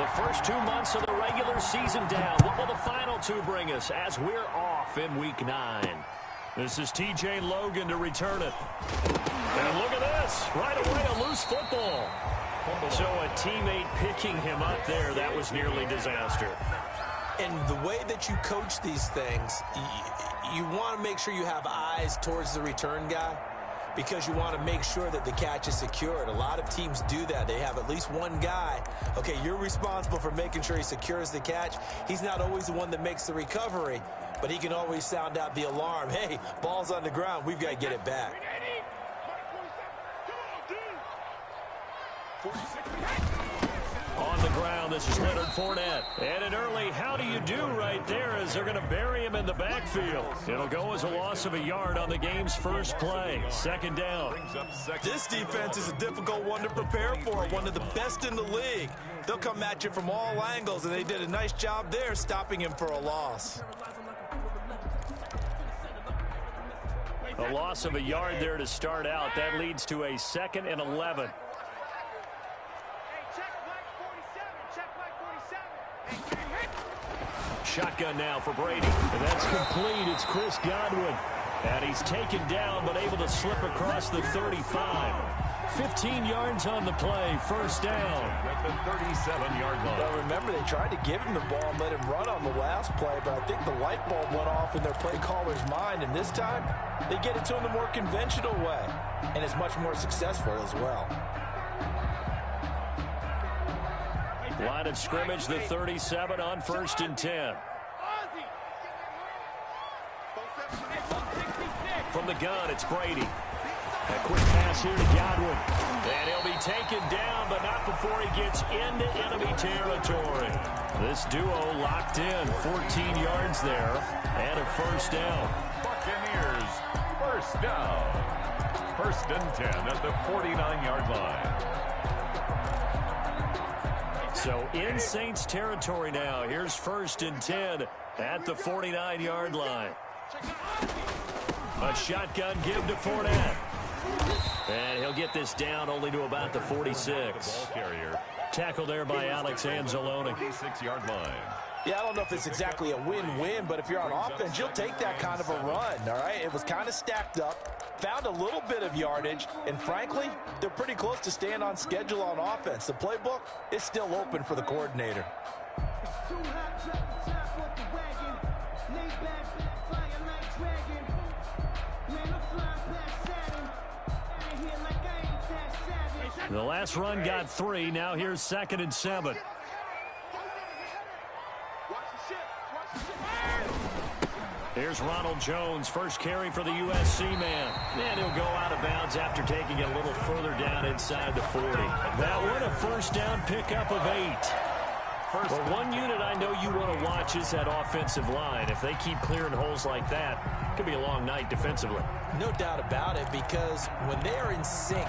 The first 2 months of the regular season down. What will the final two bring us as we're off in Week 9? This is T.J. Logan to return it. And look at this. Right away, a loose football. So a teammate picking him up there, that was nearly disaster. And the way that you coach these things, you want to make sure you have eyes towards the return guy because you want to make sure that the catch is secured. A lot of teams do that. They have at least one guy. Okay, you're responsible for making sure he secures the catch. He's not always the one that makes the recovery, but he can always sound out the alarm. Hey, ball's on the ground. We've got to get it back. On the ground, this is Leonard Fournette. And an early how do you do right there as they're going to bury him in the backfield. It'll go as a loss of a yard on the game's first play. Second down. This defense is a difficult one to prepare for, one of the best in the league. They'll come at you from all angles, and they did a nice job there stopping him for a loss. A loss of a yard there to start out. That leads to a 2nd and 11. Shotgun now for Brady. And that's complete. It's Chris Godwin. And he's taken down but able to slip across the 35. 15 yards on the play. First down. At the 37-yard line. Well, remember, they tried to give him the ball and let him run on the last play, but I think the light bulb went off in their play caller's mind, and this time they get it to him the more conventional way, and it's much more successful as well. Line of scrimmage, the 37 on 1st and 10. From the gun, it's Brady. A quick pass here to Godwin. And he'll be taken down, but not before he gets into enemy territory. This duo locked in, 14 yards there, and a first down. Buccaneers, first down. 1st and 10 at the 49-yard line. So in Saints territory now. Here's 1st and 10 at the 49-yard line. A shotgun give to Fournette. And he'll get this down only to about the 46. Tackle there by Alex Anzalone. 46-yard line. Yeah, I don't know if it's exactly a win-win, but if you're on offense, you'll take that kind of a run, all right? It was kind of stacked up, found a little bit of yardage, and frankly, they're pretty close to staying on schedule on offense. The playbook is still open for the coordinator. The last run got 3. Now here's 2nd and 7. Here's Ronald Jones, first carry for the USC man. And he'll go out of bounds after taking it a little further down inside the 40. That one a first down pickup of 8. But one unit I know you want to watch is that offensive line. If they keep clearing holes like that, it could be a long night defensively. No doubt about it, because when they are in sync,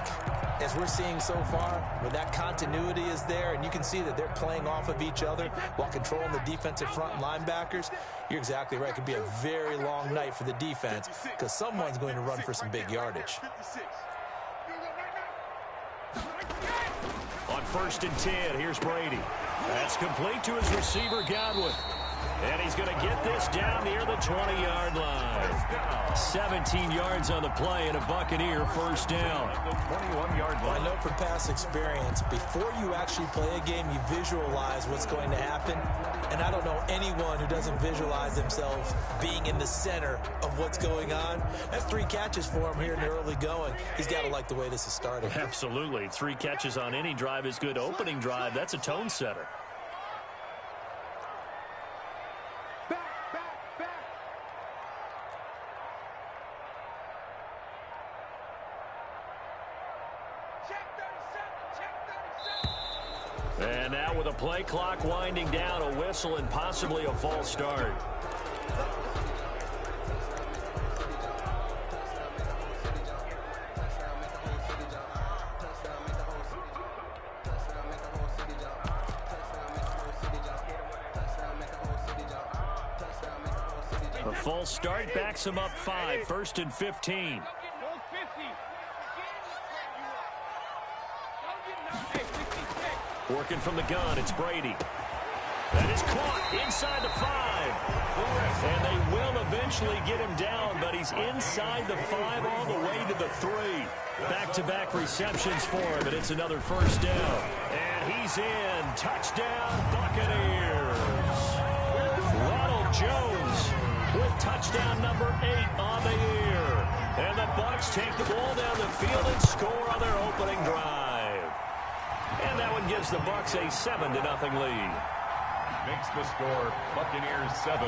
as we're seeing so far, when that continuity is there and you can see that they're playing off of each other while controlling the defensive front linebackers, you're exactly right. It could be a very long night for the defense because someone's going to run for some big yardage. On 1st and 10, here's Brady. That's complete to his receiver, Godwin. And he's going to get this down near the 20-yard line. 17 yards on the play and a Buccaneer first down. 21-yard line. I know from past experience, before you actually play a game, you visualize what's going to happen. And I don't know anyone who doesn't visualize themselves being in the center of what's going on. That's 3 catches for him here in the early going. He's got to like the way this is starting. Absolutely. 3 catches on any drive is good. Opening drive, that's a tone setter. And now with a play clock winding down, a whistle and possibly a false start. A false start backs him up 5, 1st and 15. Working from the gun, it's Brady. That is caught inside the 5. And they will eventually get him down, but he's inside the 5 all the way to the 3. Back-to-back receptions for him, and it's another first down. And he's in. Touchdown, Buccaneers. Ronald Jones with touchdown number 8 on the year. And the Bucs take the ball down the field and score on their opening drive. And that one gives the Bucs a 7-0 lead. Makes the score Buccaneers 7,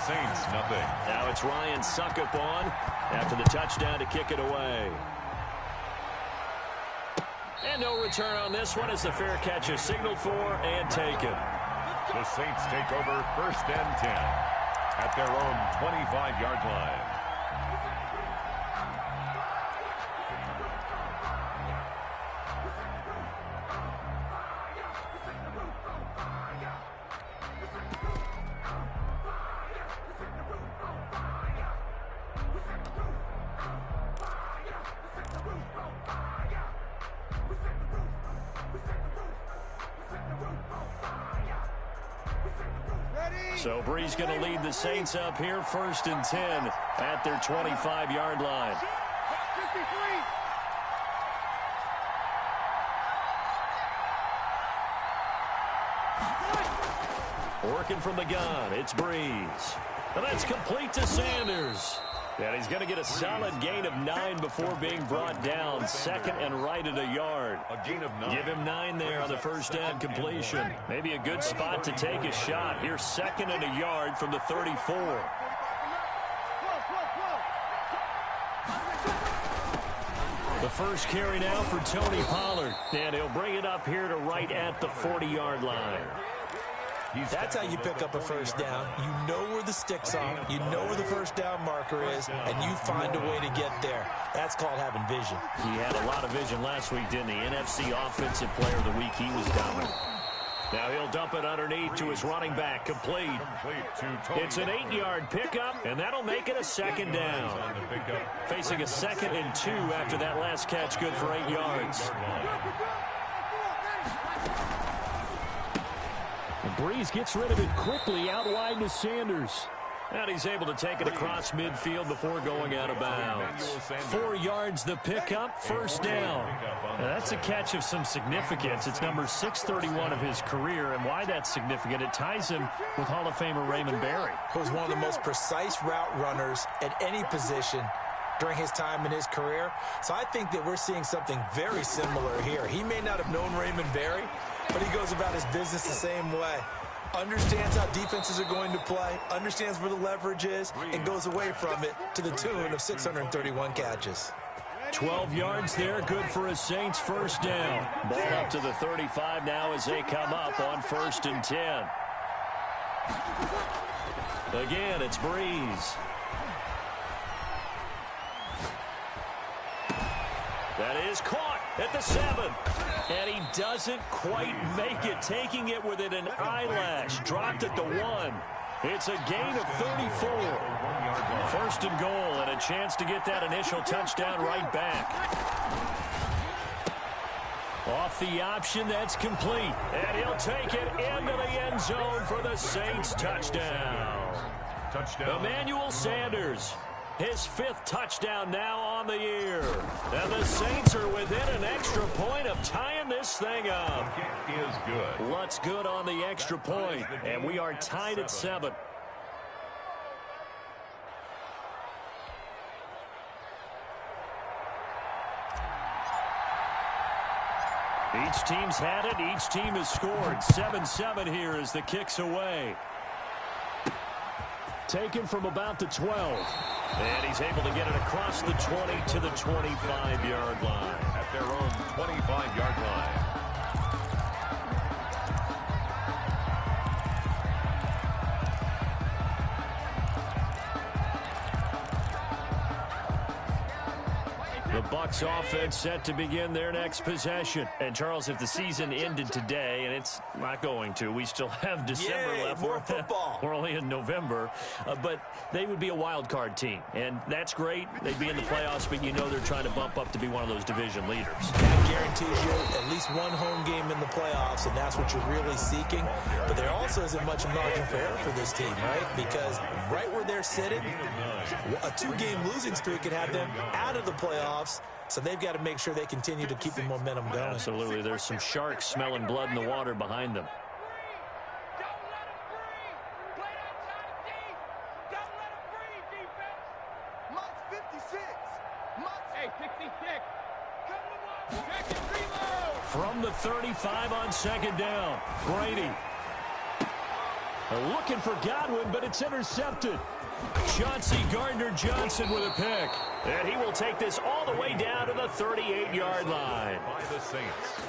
Saints nothing. Now it's Ryan Suckup on after the touchdown to kick it away. And no return on this one as the fair catch is signaled for and taken. The Saints take over 1st and 10 at their own 25-yard line. So Bree's going to lead the Saints up here 1st and 10 at their 25-yard line. Working from the gun, it's Breeze. And that's complete to Sanders. And he's going to get a solid gain of 9 before being brought down. 2nd and right at a yard. A gain of 9. Give him 9 there on the first down completion. Maybe a good spot to take a shot. Here's 2nd and a yard from the 34. The first carry now for Tony Pollard. And he'll bring it up here to right at the 40-yard line. That's how you pick up a first down. You know where the sticks are. You know where the first down marker is, and you find a way to get there. That's called having vision. He had a lot of vision last week, didn't he? NFC Offensive Player of the Week. He was dominant. Now he'll dump it underneath to his running back. Complete. It's an 8-yard pickup, and that'll make it a 2nd down. Facing a 2nd and 2 after that last catch, good for 8 yards. Breeze gets rid of it quickly out wide to Sanders. And he's able to take it across midfield before going out of bounds. 4 yards the pickup, first down. Now that's a catch of some significance. It's number 631 of his career, and why that's significant, it ties him with Hall of Famer Raymond Berry. He was one of the most precise route runners at any position during his time in his career. So I think that we're seeing something very similar here. He may not have known Raymond Berry, but he goes about his business the same way. Understands how defenses are going to play, understands where the leverage is, and goes away from it to the tune of 631 catches. 12 yards there, good for a Saints first down. Ball up to the 35 now as they come up on 1st and 10. Again, it's Breeze. That is caught at the 7. And he doesn't quite make it, taking it within an eyelash. Dropped at the 1. It's a gain of 34. 1st and goal, and a chance to get that initial touchdown right back. Off the option, that's complete. And he'll take it into the end zone for the Saints touchdown. Emmanuel Sanders. His 5th touchdown now on the year. And the Saints are within an extra point of tying this thing up. Kick is good. Lutz good on the extra point, and we are tied at 7. Each team's had it. Each team has scored. 7-7 here as the kick's away. Taken from about the 12. And he's able to get it across the 20 to the 25-yard line. At their own 25-yard line. The Bucs offense set to begin their next possession. And, Charles, if the season ended today, and it's not going to, we still have December left. More football. We're only in November. But they would be a wild card team. And that's great. They'd be in the playoffs, but you know they're trying to bump up to be one of those division leaders. That guarantees you at least one home game in the playoffs, and that's what you're really seeking. But there also isn't much margin for error for this team, right? Because right where they're sitting, a 2-game losing streak could have them out of the playoffs. So they've got to make sure they continue to keep the momentum going. Absolutely. There's some sharks smelling blood in the water behind them. From the 35 on second down, Brady. They're looking for Godwin, but it's intercepted. Chauncey Gardner-Johnson with a pick. And he will take this all the way down to the 38-yard line. By the Saints.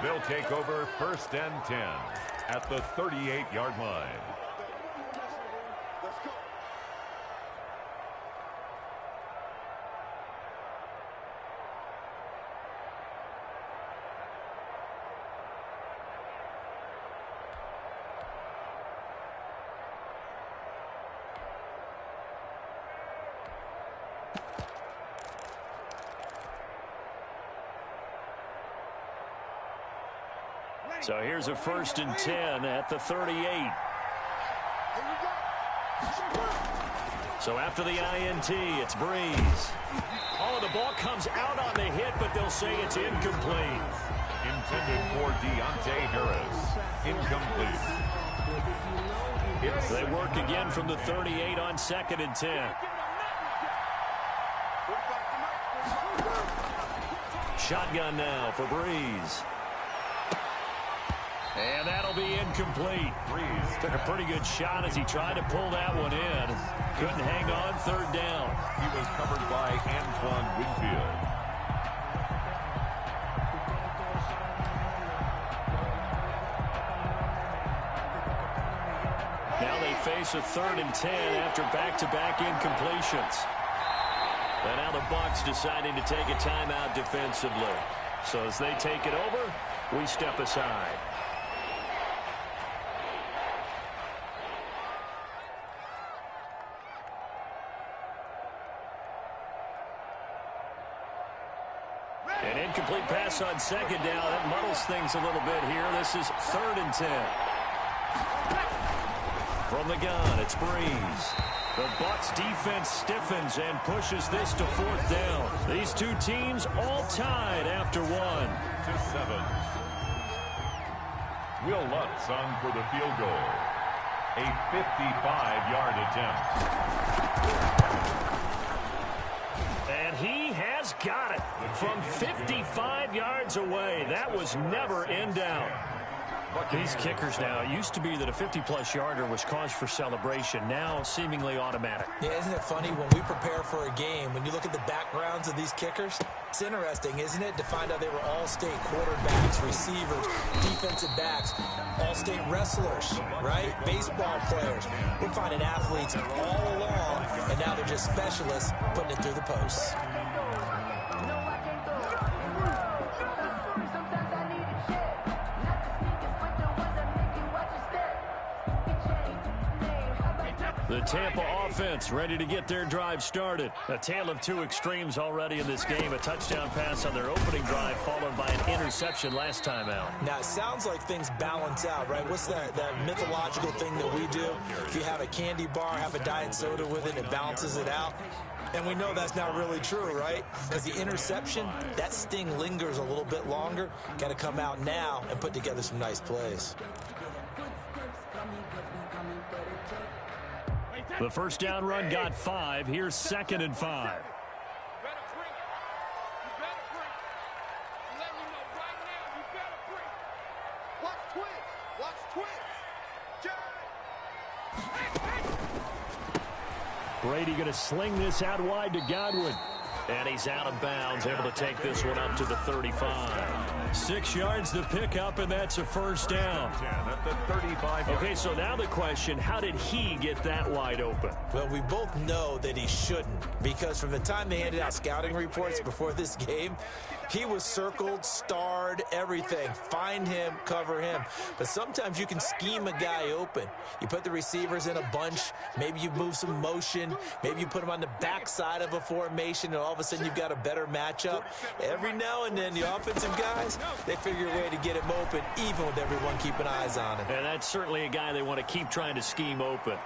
They'll take over 1st and 10 at the 38-yard line. So here's a 1st and 10 at the 38. So after the INT, it's Breeze. Oh, the ball comes out on the hit, but they'll say it's incomplete. Intended for Deontay Harris. Incomplete. They work again from the 38 on 2nd and 10. Shotgun now for Breeze. And that'll be incomplete. Breeze took a pretty good shot as he tried to pull that one in. Couldn't hang on 3rd down. He was covered by Antoine Winfield. Now they face a 3rd and 10 after back-to-back incompletions. And now the Bucs deciding to take a timeout defensively. So as they take it over, we step aside. An incomplete pass on 2nd down. That muddles things a little bit here. This is 3rd and 10. From the gun, it's Breeze. The Bucs defense stiffens and pushes this to 4th down. These two teams all tied after 1. 2-7. Will Lutz on for the field goal. A 55-yard attempt. And he has got it from 55 yards away. That was never in doubt. These kickers now, it used to be that a 50-plus yarder was cause for celebration. Now seemingly automatic. Yeah, isn't it funny when we prepare for a game, when you look at the backgrounds of these kickers, it's interesting, isn't it, to find out they were all-state quarterbacks, receivers, defensive backs, all-state wrestlers, right? Baseball players. We're finding athletes all along, and now they're just specialists putting it through the posts. The Tampa offense ready to get their drive started. A tale of two extremes already in this game. A touchdown pass on their opening drive followed by an interception last time out. Now, it sounds like things balance out, right? What's that mythological thing that we do? If you have a candy bar, have a diet soda with it, it balances it out. And we know that's not really true, right? Because the interception, that sting lingers a little bit longer. Got to come out now and put together some nice plays. The first down run got 5. Here's 2nd and 5. Brady going to sling this out wide to Godwin. And he's out of bounds, able to take this one up to the 35. 6 yards to pick up, and that's a first down. 10 at the 35. Okay, so now the question, how did he get that wide open? Well, we both know that he shouldn't, because from the time they handed out scouting reports before this game, he was circled, starred, everything. Find him, cover him. But sometimes you can scheme a guy open. You put the receivers in a bunch. Maybe you move some motion. Maybe you put him on the backside of a formation, and all of a sudden you've got a better matchup. Every now and then, the offensive guys, they figure a way to get him open, even with everyone keeping eyes on him. And that's certainly a guy they want to keep trying to scheme open.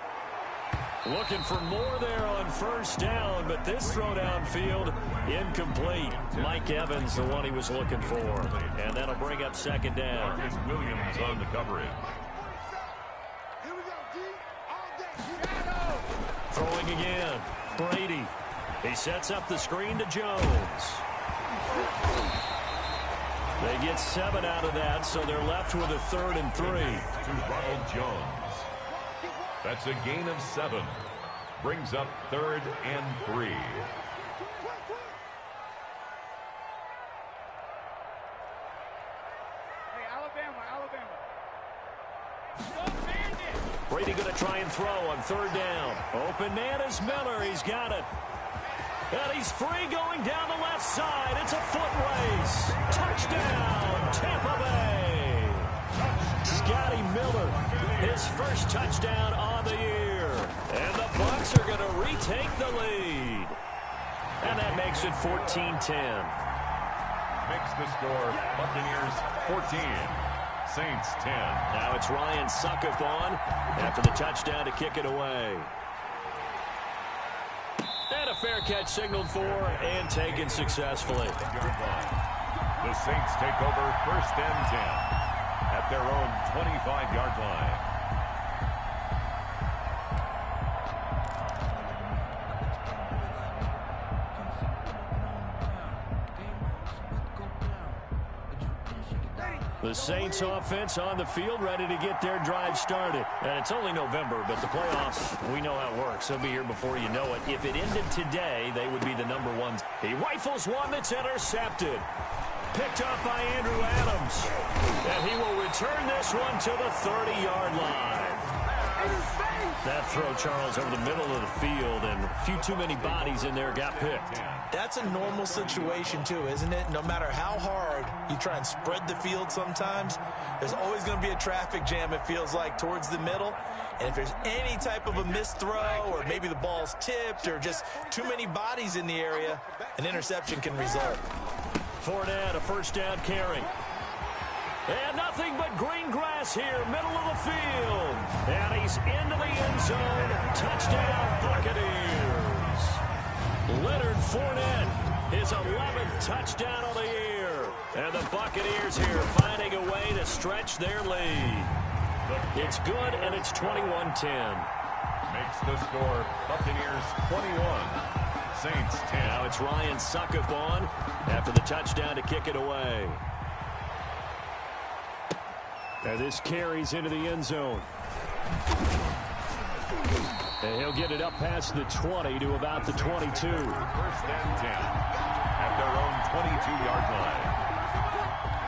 Looking for more there on first down, but this throw downfield incomplete. Mike Evans, the one he was looking for. And that'll bring up second down. Marcus Williams on the coverage. Throwing again. Brady. He sets up the screen to Jones. They get 7 out of that, so they're left with a 3rd and 3. To Ronald Jones. That's a gain of 7. Brings up 3rd and 3. Brady going to try and throw on 3rd down. Open man is Miller. He's got it. And he's free going down the left side. It's a foot race. Touchdown, Tampa Bay. Scotty Miller, his first touchdown on the year. And the Bucs are going to retake the lead. And that makes it 14-10. Makes the score Buccaneers 14. Saints 10. Now it's Ryan Suckup on after the touchdown to kick it away. And a fair catch signaled for and taken successfully. The Saints take over 1st and 10 at their own 25-yard line. The Saints offense on the field, ready to get their drive started. And it's only November, but the playoffs, we know how it works. They'll be here before you know it. If it ended today, they would be the #1. He rifles one that's intercepted. Picked up by Andrew Adams. And he will return this one to the 30-yard line. That throw, Charles, over the middle of the field, and a few too many bodies in there got picked. That's a normal situation, too, isn't it? No matter how hard you try and spread the field sometimes, there's always going to be a traffic jam, it feels like, towards the middle. And if there's any type of a missed throw, or maybe the ball's tipped, or just too many bodies in the area, an interception can result. Fournette, a first down carry. And nothing but green grass here, middle of the field. And he's into the end zone. Touchdown, Buccaneers. Leonard Fournette, his 11th touchdown of the year. And the Buccaneers here finding a way to stretch their lead. It's good, and it's 21-10. Makes the score Buccaneers 21. Saints 10. Now it's Ryan Suckup on after the touchdown to kick it away. And this carries into the end zone. And he'll get it up past the 20 to about the 22. 1st and 10 at their own 22-yard line.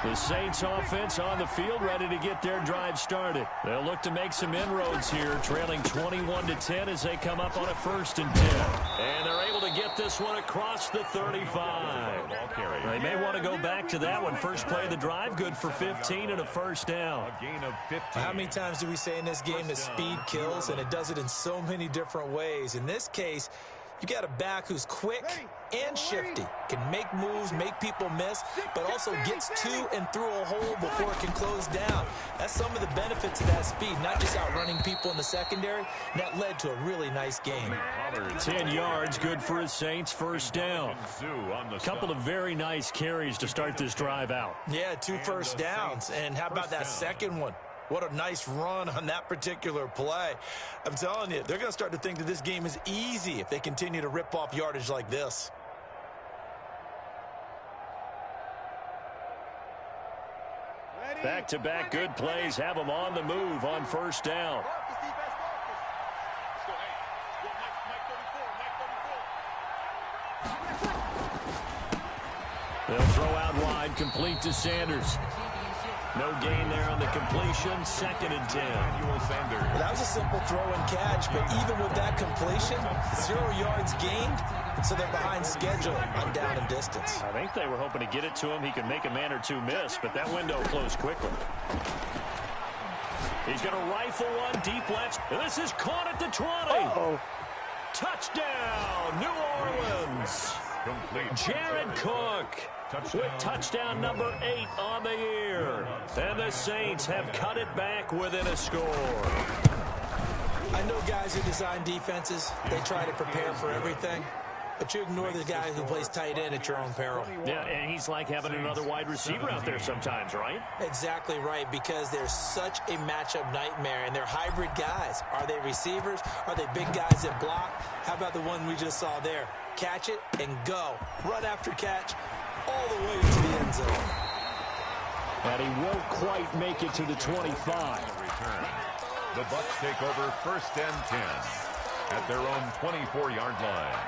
The Saints offense on the field, ready to get their drive started. They'll look to make some inroads here, trailing 21-10 as they come up on a 1st and 10. And they're able to get this one across the 35. They may want to go back to that one. First play of the drive, good for 15 and a first down. A gain of 15. How many times do we say in this game that speed kills, and it does it in so many different ways? In this case, you got a back who's quick and shifty, can make moves, make people miss, but also gets to and through a hole before it can close down. That's some of the benefits of that speed, not just outrunning people in the secondary. And that led to a really nice game. 10 yards, good for his Saints, first down. A couple of very nice carries to start this drive out. Yeah, 2 first downs. And how about that second one? What a nice run on that particular play. I'm telling you, they're going to start to think that this game is easy if they continue to rip off yardage like this. Back-to-back good plays have them on the move on first down. They'll throw out wide, complete to Sanders. No gain there on the completion, 2nd and 10. Well, that was a simple throw and catch, but even with that completion, 0 yards gained, so they're behind schedule on down and distance. I think they were hoping to get it to him. He could make a man or two miss, but that window closed quickly. He's going to rifle one deep left. And this is caught at the 20. Uh-oh. Touchdown, New Orleans. Jared Cook with touchdown number 8 on the year. And the Saints have cut it back within a score. I know guys who design defenses, they try to prepare for everything. But you ignore the guy who plays tight end at your own peril. Yeah, and he's like having another wide receiver out there sometimes, right? Exactly right, because they're such a matchup nightmare, and they're hybrid guys. Are they receivers? Are they big guys that block? How about the one we just saw there? Catch it and go. Run after catch all the way to the end zone. And he won't quite make it to the 25. The Bucs take over 1st and 10 at their own 24-yard line.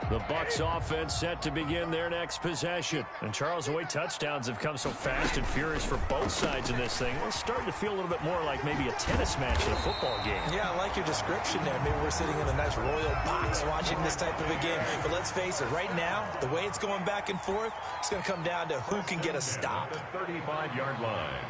The Bucs offense set to begin their next possession. And Charles, the way touchdowns have come so fast and furious for both sides in this thing, it's starting to feel a little bit more like maybe a tennis match in a football game. Yeah, I like your description there. Maybe we're sitting in a nice royal box watching this type of a game. But let's face it, right now, the way it's going back and forth, it's going to come down to who can get a stop. 35-yard line.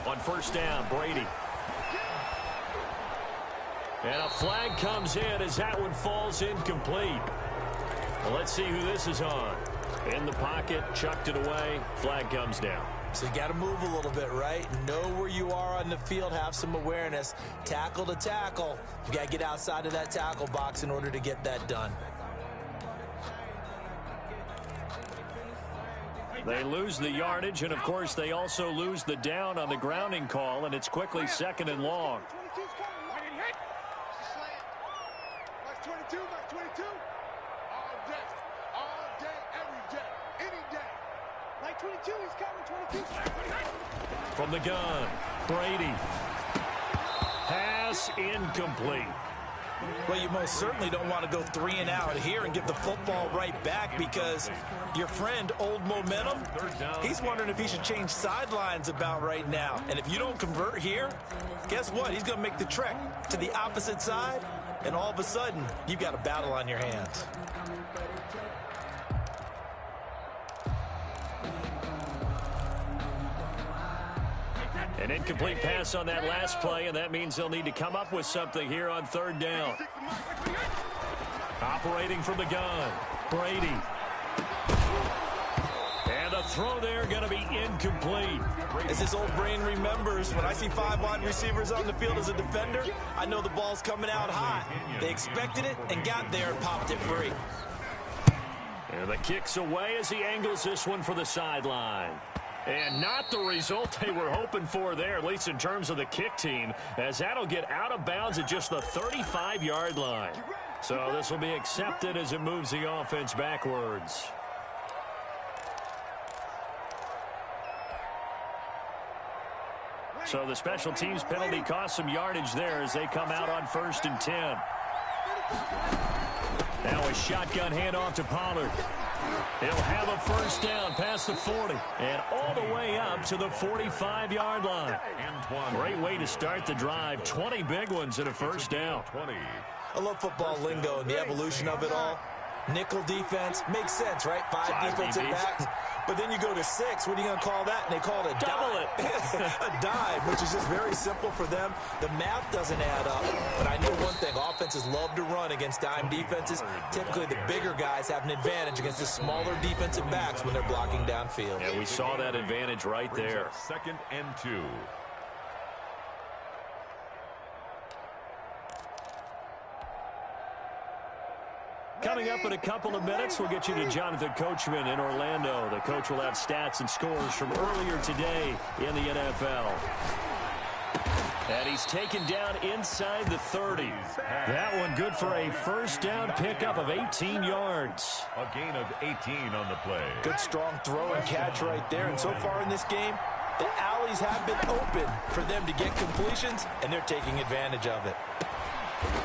On 1st down, Brady. And a flag comes in as that one falls incomplete. Well, let's see who this is on. In the pocket, chucked it away, flag comes down. So you got to move a little bit, right? Know where you are on the field, have some awareness. Tackle to tackle. You got to get outside of that tackle box in order to get that done. They lose the yardage, and, of course, they also lose the down on the grounding call, and it's quickly 2nd and long. 22, 22. All day, every day, any day. Like 22, he's coming, 22. From the gun, Brady. Pass incomplete. Well, you most certainly don't want to go 3 and out here and give the football right back, because your friend, Old Momentum, he's wondering if he should change sidelines about right now. And if you don't convert here, guess what? He's going to make the trek to the opposite side, and all of a sudden, you've got a battle on your hands. An incomplete pass on that last play, and that means they'll need to come up with something here on 3rd down. Operating from the gun, Brady. And the throw there going to be incomplete. As his old brain remembers, when I see 5 wide receivers on the field as a defender, I know the ball's coming out hot. They expected it and got there and popped it free. And the kick's away as he angles this one for the sideline. And not the result they were hoping for there, at least in terms of the kick team, as that'll get out of bounds at just the 35-yard line. So this will be accepted as it moves the offense backwards. So the special teams penalty cost some yardage there as they come out on 1st and 10. Now a shotgun handoff to Pollard. He'll have a 1st down past the 40 and all the way up to the 45-yard line. Great way to start the drive. 20 big ones and a 1st down. I love football lingo and the evolution of it all. Nickel defense makes sense, right? 5 defensive backs. But then you go to 6. What are you going to call that? And they call it a Double dive. A dive, which is just very simple for them. The math doesn't add up. But I know one thing. Offenses love to run against dime defenses. Typically, the bigger guys have an advantage against the smaller defensive backs when they're blocking downfield. Yeah, we saw that advantage right there. 2nd and 2. Coming up in a couple of minutes, we'll get you to Jonathan Coachman in Orlando. The coach will have stats and scores from earlier today in the NFL. And he's taken down inside the 30. That one good for a first down pickup of 18 yards. A gain of 18 on the play. Good strong throw and catch right there. And so far in this game, the alleys have been open for them to get completions, and they're taking advantage of it.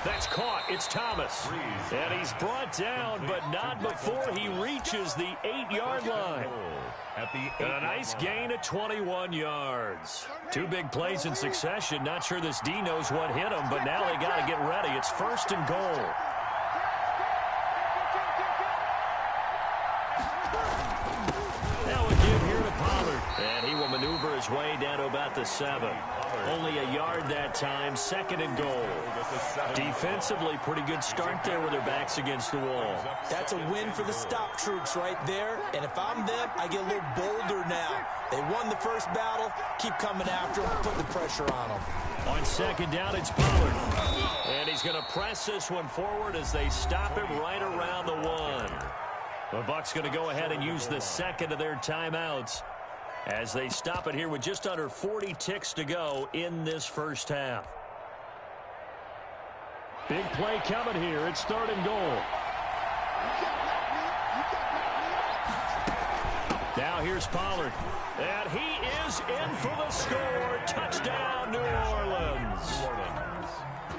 That's caught. It's Thomas. And he's brought down, but not before he reaches the 8-yard line. And a nice gain of 21 yards. Two big plays in succession. Not sure this D knows what hit him, but now they got to get ready. It's 1st and goal. Now a give here to Pollard. And he will maneuver his way down to about the 7. Only a yard that time, 2nd and goal. Defensively, pretty good start there with their backs against the wall. That's a win for the stop troops right there. And if I'm them, I get a little bolder now. They won the first battle. Keep coming after them. Put the pressure on them. On 2nd down, it's Pollard. And he's going to press this one forward as they stop him right around the 1. The Bucs going to go ahead and use the 2nd of their timeouts as they stop it here with just under 40 ticks to go in this first half. Big play coming here. It's 3rd and goal. Now here's Pollard. And he is in for the score. Touchdown, New Orleans.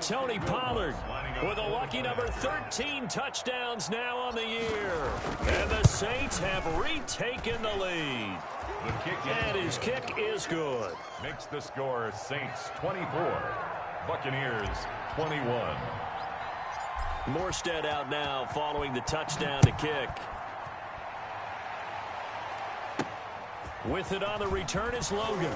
Tony Pollard with a lucky number 13 touchdowns now on the year. And the Saints have retaken the lead. And his kick is good. Makes the score Saints 24, Buccaneers 21. Morstead out now following the touchdown to kick. With it on the return is Logan.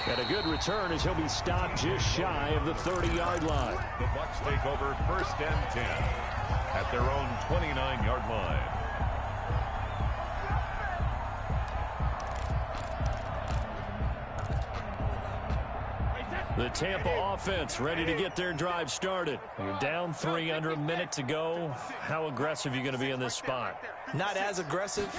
And a good return as he'll be stopped just shy of the 30-yard line. The Bucs take over 1st and 10 at their own 29-yard line. The Tampa offense ready to get their drive started. You're down 3 under a minute to go. How aggressive are you going to be in this spot? Not as aggressive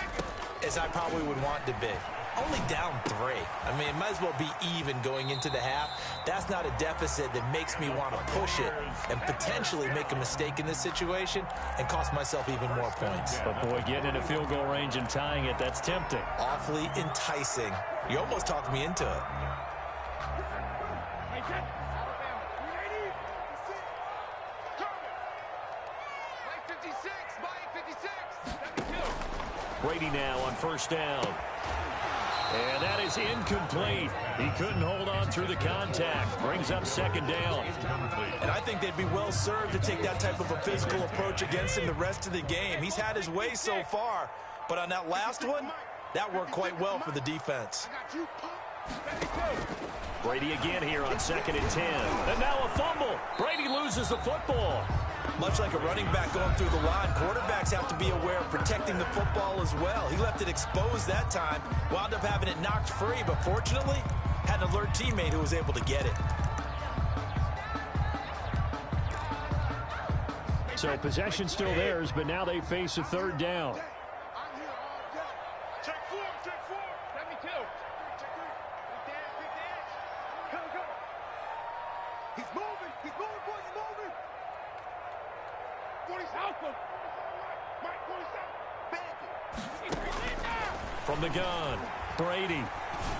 as I probably would want to be. Only down 3. I mean, it might as well be even going into the half. That's not a deficit that makes me want to push it and potentially make a mistake in this situation and cost myself even more points. But, boy, getting in a field goal range and tying it, that's tempting. Awfully enticing. You almost talked me into it. Brady now on 1st down. And that is incomplete. He couldn't hold on through the contact. Brings up 2nd down. And I think they'd be well served to take that type of a physical approach against him the rest of the game. He's had his way so far. But on that last one, that worked quite well for the defense. Brady again here on 2nd and 10. And now a fumble. Brady loses the football. Much like a running back going through the line, quarterbacks have to be aware of protecting the football as well. He left it exposed that time, wound up having it knocked free, but fortunately, had an alert teammate who was able to get it. So possession still theirs, but now they face a 3rd down. From the gun, Brady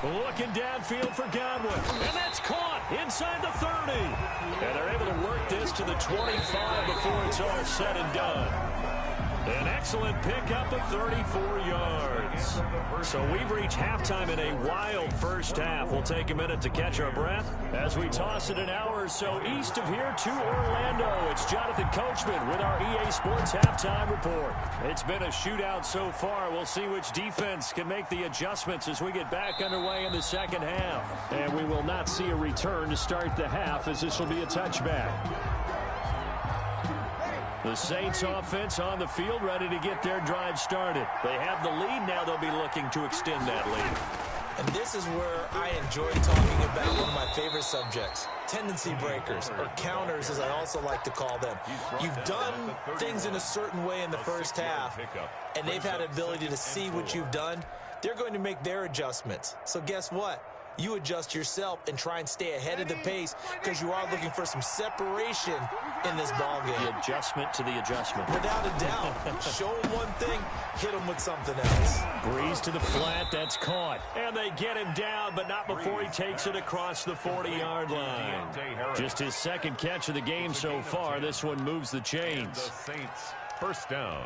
looking downfield for Godwin. And that's caught inside the 30. And they're able to work this to the 25 before it's all said and done. An excellent pickup of 34 yards. So we've reached halftime in a wild first half. We'll take a minute to catch our breath as we toss it an hour or so east of here to Orlando. It's Jonathan Coachman with our EA Sports Halftime Report. It's been a shootout so far. We'll see which defense can make the adjustments as we get back underway in the second half. And we will not see a return to start the half as this will be a touchback. The Saints offense on the field ready to get their drive started. They have the lead. Now they'll be looking to extend that lead. And this is where I enjoy talking about one of my favorite subjects, tendency breakers, or counters as I also like to call them. You've done things in a certain way in the first half, and they've had an ability to see what you've done. They're going to make their adjustments. So guess what? you adjust yourself and try and stay ahead of the pace because you are looking for some separation in this ball game. The adjustment to the adjustment. Without a doubt. Show them one thing, hit them with something else. Breeze to the flat, that's caught. And they get him down, but not before he takes it across the 40-yard line. Just his second catch of the game so far. This one moves the chains. The Saints, first down.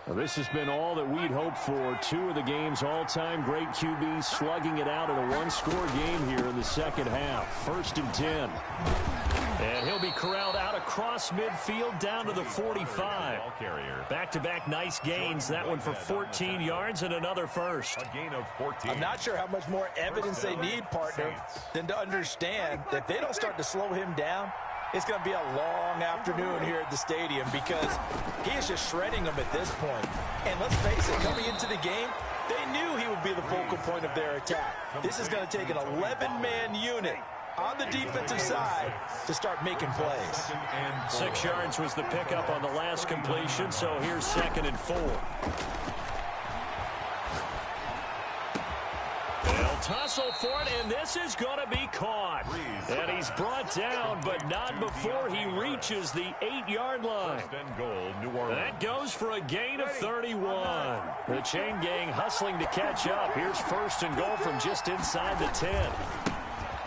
Well, this has been all that we'd hoped for. Two of the game's all-time great QBs slugging it out in a one-score game here in the second half. 1st and 10. And he'll be corralled out across midfield down to the 45. Back-to-back nice gains. That one for 14 yards and another first. A gain of 14. I'm not sure how much more evidence they need, partner, than to understand that if they don't start to slow him down, it's going to be a long afternoon here at the stadium because he is just shredding them at this point. And let's face it, coming into the game, they knew he would be the focal point of their attack. This is going to take an 11-man unit on the defensive side to start making plays. 6 yards was the pickup on the last completion, so here's 2nd and 4. They'll tussle for it, and this is going to be caught. And he's brought down, but not before he reaches the 8-yard line. That goes for a gain of 31. The chain gang hustling to catch up. Here's 1st and goal from just inside the 10.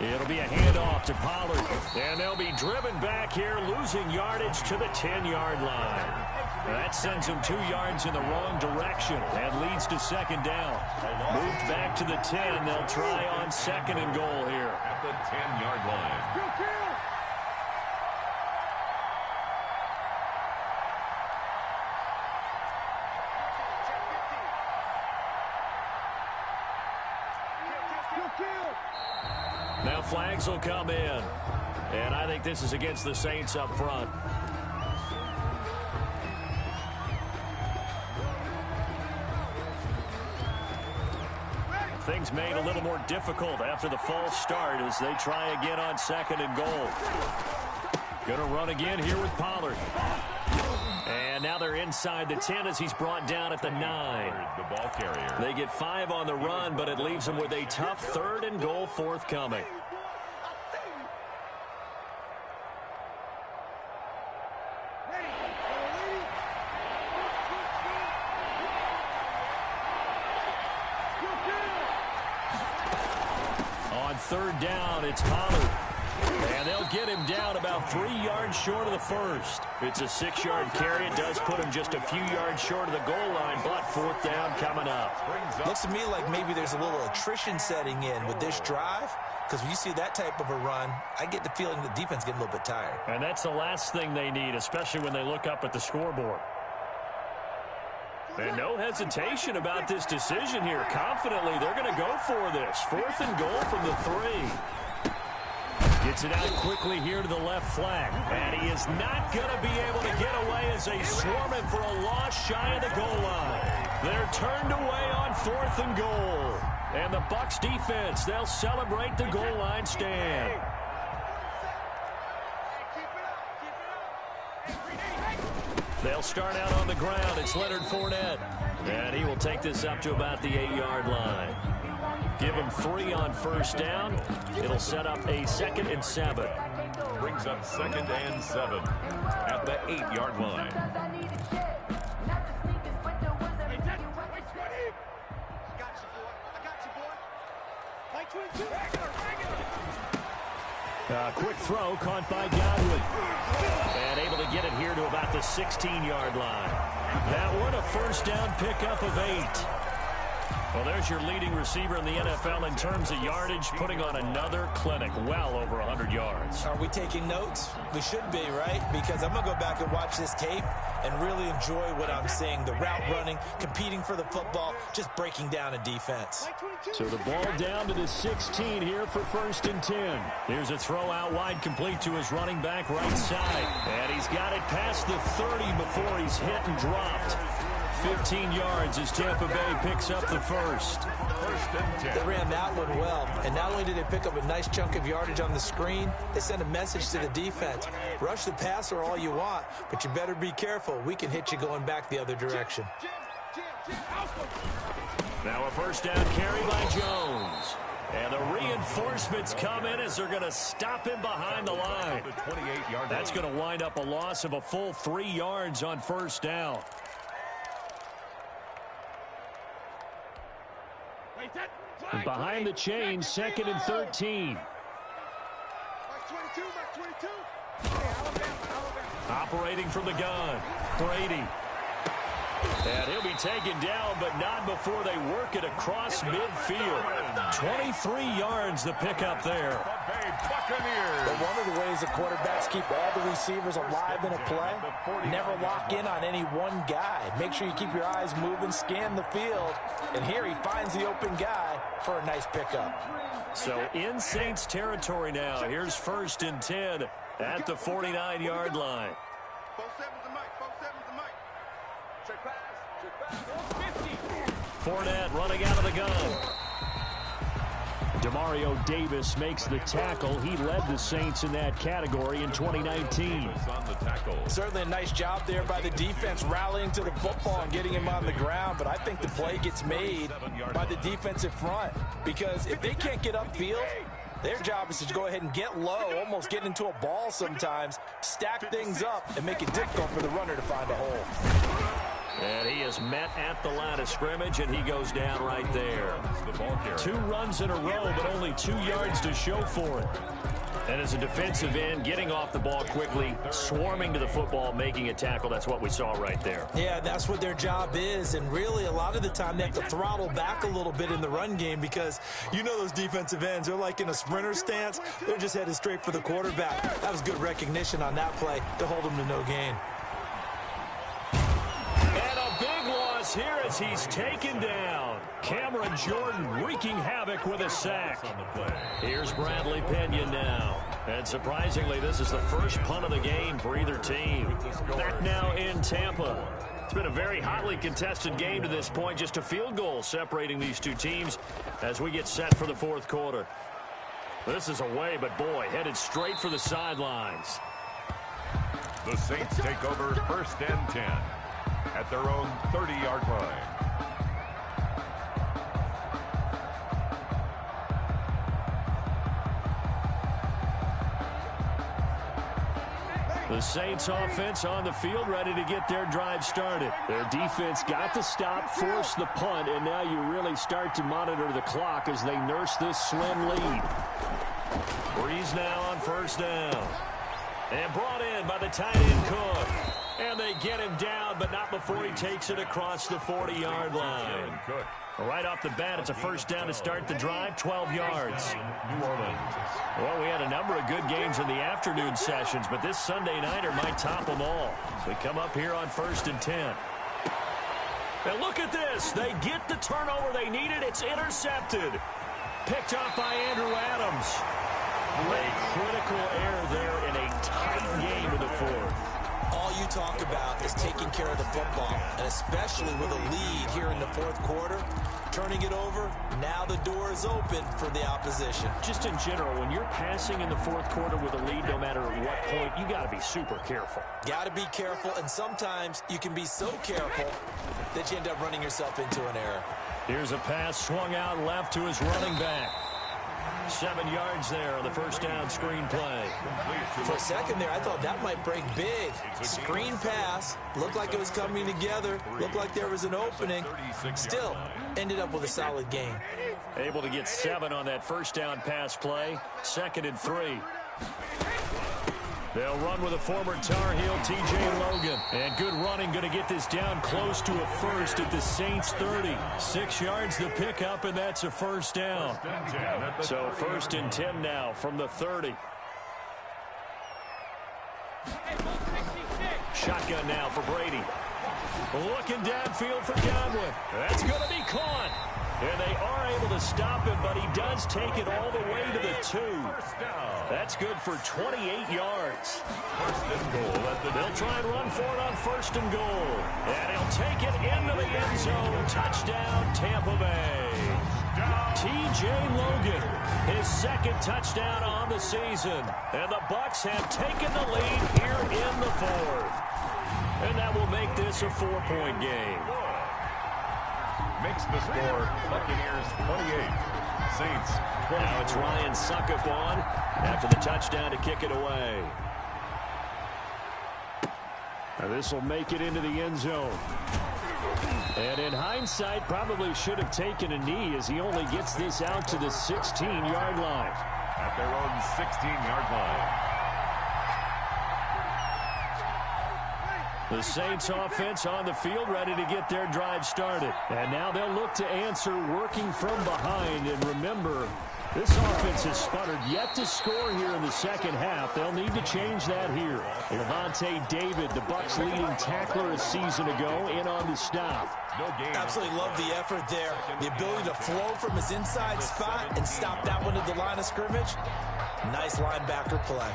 It'll be a handoff to Pollard, and they'll be driven back here, losing yardage to the 10-yard line. That sends them 2 yards in the wrong direction and leads to 2nd down. Moved back to the 10. They'll try on 2nd and goal here. At the 10-yard line. Now flags will come in. And I think this is against the Saints up front. Things made a little more difficult after the false start as they try again on 2nd and goal. Gonna run again here with Pollard. And now they're inside the 10 as he's brought down at the 9. The ball carrier. They get 5 on the run, but it leaves them with a tough 3rd and goal forthcoming. On 3rd down, it's Pollard. And they'll get him down about 3 yards short of the 1st. It's a 6-yard carry. It does put him just a few yards short of the goal line, but 4th down coming up. Looks to me like maybe there's a little attrition setting in with this drive, because when you see that type of a run, I get the feeling the defense getting a little bit tired. And that's the last thing they need, especially when they look up at the scoreboard. And no hesitation about this decision here. Confidently, they're going to go for this. 4th and goal from the 3. Gets it out quickly here to the left flank. And he is not going to be able to get away as they swarm him for a loss shy of the goal line. They're turned away on 4th and goal. And the Bucs defense, they'll celebrate the goal line stand. They'll start out on the ground. It's Leonard Fournette. And he will take this up to about the 8-yard line. Give him 3 on 1st down. It'll set up a 2nd and 7. Brings up 2nd and 7 at the 8-yard line. Quick throw caught by Godwin. And able to get it here to about the 16-yard line. That one a 1st down pickup of 8. Well, there's your leading receiver in the NFL in terms of yardage, putting on another clinic, well over 100 yards. Are we taking notes? We should be, right? Because I'm going to go back and watch this tape and really enjoy what I'm seeing. The route running, competing for the football, just breaking down a defense. So the ball down to the 16 here for 1st and 10. Here's a throw out wide, complete to his running back right side. And he's got it past the 30 before he's hit and dropped. 15 yards as Tampa Bay picks up the 1st. They ran that one well, and not only did they pick up a nice chunk of yardage on the screen, they sent a message to the defense. Rush the passer all you want, but you better be careful. We can hit you going back the other direction. Now a first down carry by Jones. And the reinforcements come in as they're going to stop him behind the line. That's going to wind up a loss of a full 3 yards on first down. And behind the chain, 2nd and 13. Operating from the gun, Brady. And he'll be taken down, but not before they work it across midfield. 23 yards the pickup there. But one of the ways the quarterbacks keep all the receivers alive in a play, never lock in on any one guy. Make sure you keep your eyes moving, scan the field. And here he finds the open guy for a nice pickup. So in Saints territory now. Here's 1st and 10 at the 49-yard line. Fournette running out of the gun. Demario Davis makes the tackle. He led the Saints in that category in 2019. Certainly a nice job there by the defense rallying to the football and getting him on the ground, but I think the play gets made by the defensive front because if they can't get upfield, their job is to go ahead and get low, almost get into a ball sometimes, stack things up, and make it difficult for the runner to find a hole. And he is met at the line of scrimmage, and he goes down right there. 2 runs in a row, but only 2 yards to show for it. And as a defensive end, getting off the ball quickly, swarming to the football, making a tackle, that's what we saw right there. Yeah, that's what their job is, and really a lot of the time they have to throttle back a little bit in the run game because you know those defensive ends, they're like in a sprinter stance. They're just headed straight for the quarterback. That was good recognition on that play to hold him to no gain. Here as he's taken down. Cameron Jordan wreaking havoc with a sack. Here's Bradley Pinion now. And surprisingly, this is the first punt of the game for either team. Back now in Tampa. It's been a very hotly contested game to this point. Just a field goal separating these two teams as we get set for the 4th quarter. This is away, but boy, headed straight for the sidelines. The Saints take over 1st and 10. At their own 30-yard line. The Saints offense on the field ready to get their drive started. Their defense got the stop, forced the punt, and now you really start to monitor the clock as they nurse this slim lead. Breeze now on 1st down. And brought in by the tight end Cook. And they get him down, but not before he takes it across the 40-yard line. Right off the bat, it's a 1st down to start the drive, 12 yards. Well, we had a number of good games in the afternoon sessions, but this Sunday nighter might top them all. So we come up here on 1st and 10. And look at this. They get the turnover they needed. It's intercepted. Picked off by Andrew Adams. A critical error there in a tight game in the 4th. All you talk about is taking care of the football, and especially with a lead here in the 4th quarter, turning it over, now the door is open for the opposition. Just in general, when you're passing in the 4th quarter with a lead, no matter at what point, you got to be super careful. Got to be careful, and sometimes you can be so careful that you end up running yourself into an error. Here's a pass swung out left to his running back. 7 yards there on the 1st down screen play. For a second there, I thought that might break big. Screen pass, looked like it was coming together, looked like there was an opening. Still, ended up with a solid gain. Able to get 7 on that 1st down pass play. 2nd and 3. They'll run with a former Tar Heel, TJ Logan. And good running, going to get this down close to a 1st at the Saints 30. 6 yards the pickup, and that's a 1st down. So 1st and 10 now from the 30. Shotgun now for Brady. Looking downfield for Godwin. That's going to be caught. And they are able to stop him, but he does take it all the way to the 2. That's good for 28 yards. 1st and goal. They'll try and run for it on 1st and goal. And he'll take it into the end zone. Touchdown, Tampa Bay. TJ Logan, his 2nd touchdown on the season. And the Bucs have taken the lead here in the 4th. And that will make this a 4-point game. makes the score Buccaneers 28, Saints 20. Now it's Ryan Suckup on after the touchdown to kick it away. Now this will make it into the end zone. And in hindsight, probably should have taken a knee as he only gets this out to the 16-yard line. At their own 16-yard line. The Saints offense on the field ready to get their drive started. And now they'll look to answer working from behind. And remember, this offense has sputtered yet to score here in the second half. They'll need to change that here. Levante David, the Bucs' leading tackler a season ago, in on the stop. Absolutely love the effort there. The ability to flow from his inside spot and stop that one at the line of scrimmage. Nice linebacker play.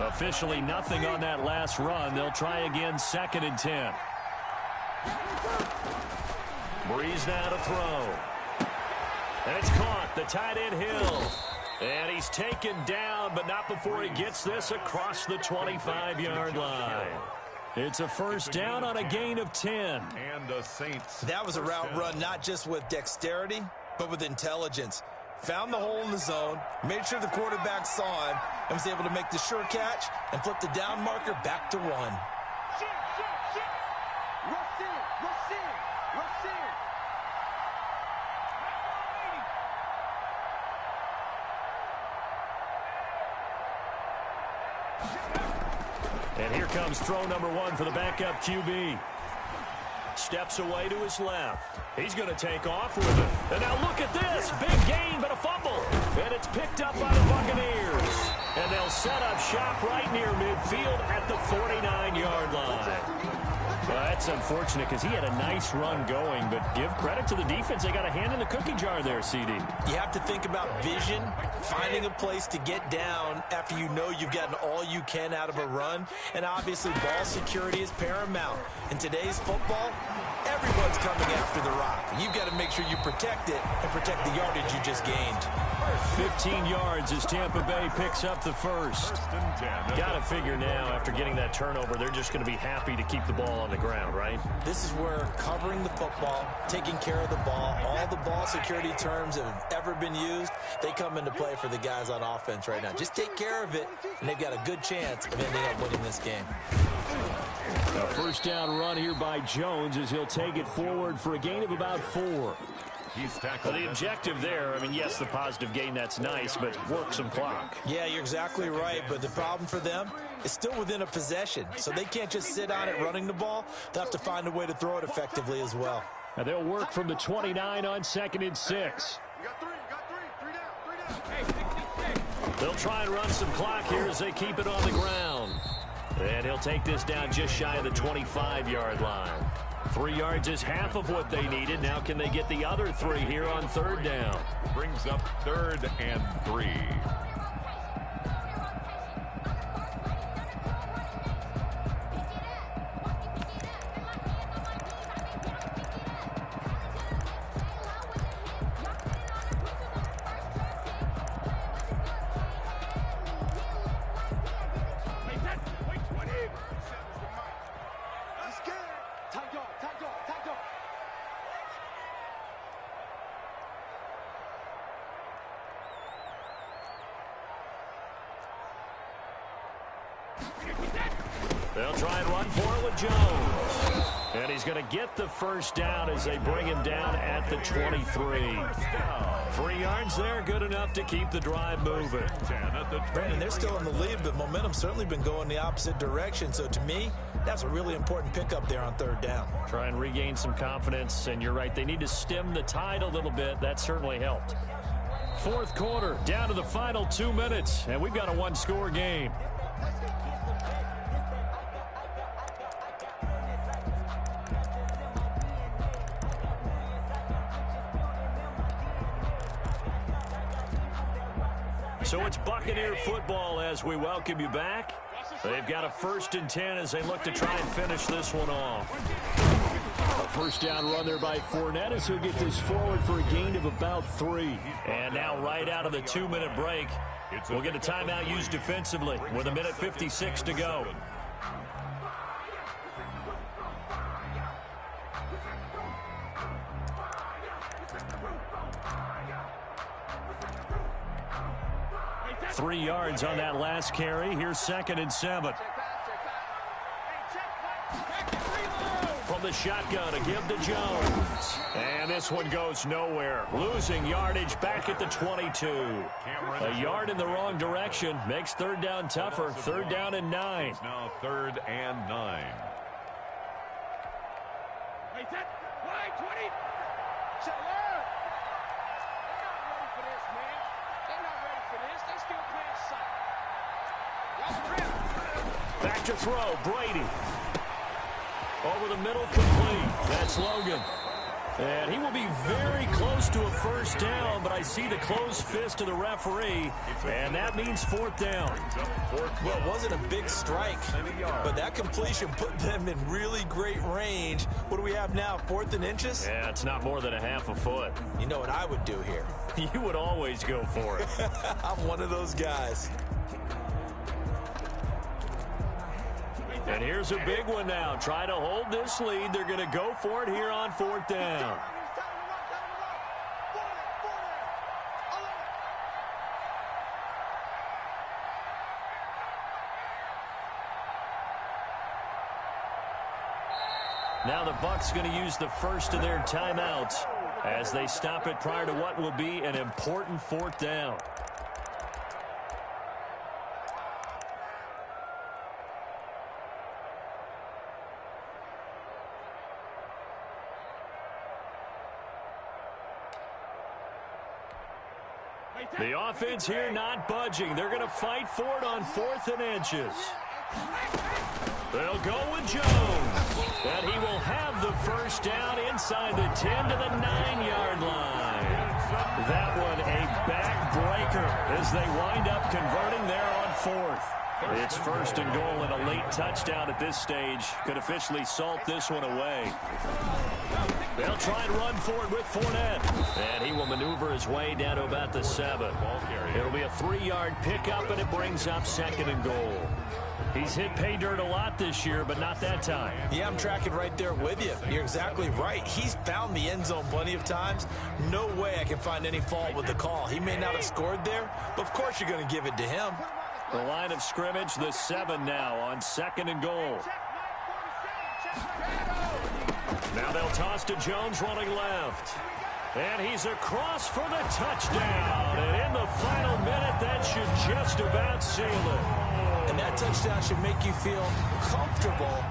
Officially nothing on that last run. They'll try again, 2nd and 10. Breeze now to throw. And it's caught. The tight end Hill. And he's taken down, but not before he gets this across the 25-yard line. It's a first down on a gain of 10. And the Saints. That was a route run not just with dexterity, but with intelligence. Found the hole in the zone, made sure the quarterback saw him, and was able to make the sure catch and flip the down marker back to 1. And here comes throw number 1 for the backup QB. Steps away to his left. He's going to take off with it. And now look at this. Big gain, but a fumble. And it's picked up by the Buccaneers. And they'll set up shop right near midfield at the 49-yard line. Well, that's unfortunate because he had a nice run going, but give credit to the defense. They got a hand in the cookie jar there, CD. You have to think about vision, finding a place to get down after you know you've gotten all you can out of a run, and obviously ball security is paramount. In today's football, everyone's coming after the rock. You've got to make sure you protect it and protect the yardage you just gained. 15 yards as Tampa Bay picks up the first. Got to figure now, after getting that turnover, they're just going to be happy to keep the ball on the ground, right? This is where covering the football, taking care of the ball, all the ball security terms that have ever been used, they come into play for the guys on offense right now. Just take care of it, and they've got a good chance of ending up winning this game. A first down run here by Jones as he'll take it forward for a gain of about 4. Well, the objective there, I mean, yes, the positive gain, that's nice, but work some clock. Yeah, you're exactly right, but the problem for them is still within a possession, so they can't just sit on it running the ball. They'll have to find a way to throw it effectively as well. Now they'll work from the 29 on 2nd and 6. They'll try and run some clock here as they keep it on the ground. And he'll take this down just shy of the 25-yard line. 3 yards is half of what they needed. Now can they get the other 3 here on 3rd down? Brings up 3rd and 3. They'll try and run for it with Jones. And he's going to get the first down as they bring him down at the 23. 3 yards there, good enough to keep the drive moving. Brandon, they're still in the lead, but momentum's certainly been going the opposite direction. So to me, that's a really important pickup there on 3rd down. Try and regain some confidence, and you're right, they need to stem the tide a little bit. That certainly helped. 4th quarter, down to the final 2 minutes, and we've got a 1-score game. So it's Buccaneer football as we welcome you back. They've got a 1st and 10 as they look to try and finish this one off. A first down run there by Fournette as he'll get this forward for a gain of about 3. And now right out of the 2-minute break, we'll get a timeout used defensively with 1:56 to go. 3 yards on that last carry. Here's 2nd and 7. From the shotgun, a give to Jones. And this one goes nowhere. Losing yardage back at the 22. A yard in the wrong direction makes 3rd down tougher. 3rd down and 9. It's now 3rd and 9. Hey, that wide 20. Shut up. They're not ready for this, man. They're not ready for this. They still playing soft. Back to throw, Brady. Over the middle, complete. That's Logan. And he will be very close to a 1st down, but I see the closed fist of the referee, and that means 4th down. Well, it wasn't a big strike, but that completion put them in really great range. What do we have now, 4th and inches? Yeah, it's not more than a half a foot. You know what I would do here? You would always go for it. I'm one of those guys. And here's a big one now. Try to hold this lead. They're going to go for it here on 4th down. Now the Bucs going to use the first of their timeouts as they stop it prior to what will be an important 4th down. The offense here not budging. They're going to fight for it on 4th and inches. They'll go with Jones. And he will have the 1st down inside the 10 to the 9-yard line. That one a backbreaker as they wind up converting there on 4th. It's 1st and goal and a late touchdown at this stage. Could officially salt this one away. They'll try and run for it with Fournette. And he will maneuver his way down to about the 7. It'll be a 3-yard pickup, and it brings up 2nd and goal. He's hit pay dirt a lot this year, but not that time. Yeah, I'm tracking right there with you. You're exactly right. He's found the end zone plenty of times. No way I can find any fault with the call. He may not have scored there, but of course you're going to give it to him. The line of scrimmage, the 7 now on 2nd and goal. Now they'll toss to Jones running left. And he's across for the touchdown. And in the final minute, that should just about seal it. And that touchdown should make you feel comfortable.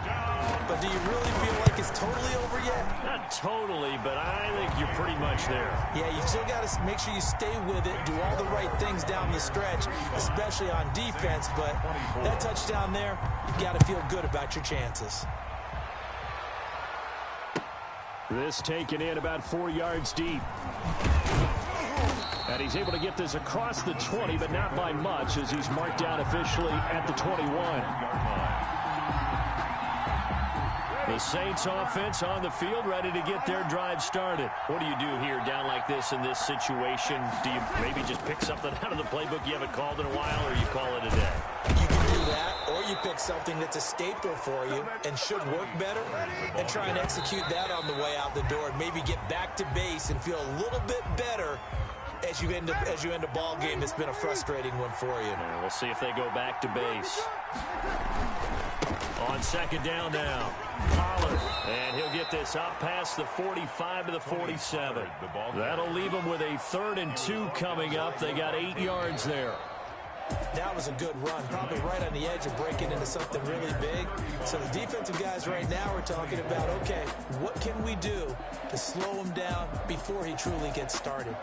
But do you really feel like it's totally over yet? Not totally, but I think you're pretty much there. Yeah, you still got to make sure you stay with it, do all the right things down the stretch, especially on defense. But that touchdown there, you've got to feel good about your chances. This taken in about 4 yards deep. And he's able to get this across the 20, but not by much, as he's marked down officially at the 21. The Saints offense on the field, ready to get their drive started. What do you do here down like this in this situation? Do you maybe just pick something out of the playbook you haven't called in a while, or you call it a day? You can do that, or you pick something that's a staple for you and should work better and try and execute that on the way out the door and maybe get back to base and feel a little bit better as you end a ball game that's been a frustrating one for you. Yeah, we'll see if they go back to base. On 2nd down now, Pollard, and he'll get this up past the 45 to the 47. That'll leave them with a 3rd and 2 coming up. They got 8 yards there. That was a good run, probably right on the edge of breaking into something really big. So the defensive guys right now are talking about, okay, what can we do to slow him down before he truly gets started?